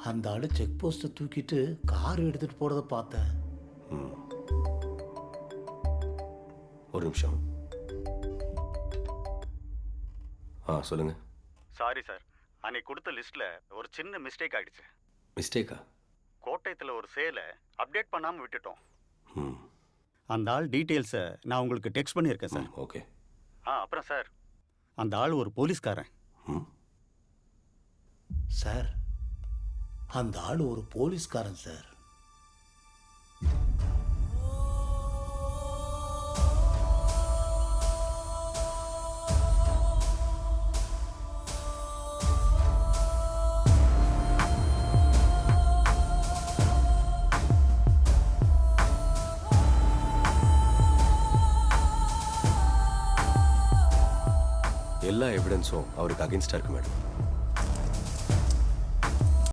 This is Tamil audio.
அந்த ஆளு செக் போஸ்ட்டை தூக்கிட்டு கார் எடுத்துட்டு போறத பார்த்தேன். ஒரு நிமிஷம். சொல்லுங்க. சாரி சார், அன்னைக்கு கொடுத்த லிஸ்ட்ல ஒரு சின்ன மிஸ்டேக் ஆயிடுச்சு. மிஸ்டேக்கா? கோட்டயத்தில் ஒரு சேலை அப்டேட் பண்ணாமல் விட்டுட்டோம். ம் அந்த ஆள் டீட்டெயில்ஸை நான் உங்களுக்கு டெக்ஸ்ட் பண்ணியிருக்கேன் சார். ஓகே. அப்புறம் சார், அந்த ஆள் ஒரு போலீஸ்காரன். ம் சார், அந்த ஆள் ஒரு போலீஸ்காரன் சார். எல்லா எவிடன்ஸும் அவருக்கு அகென்ஸ்டாக இருக்கு மேடம்.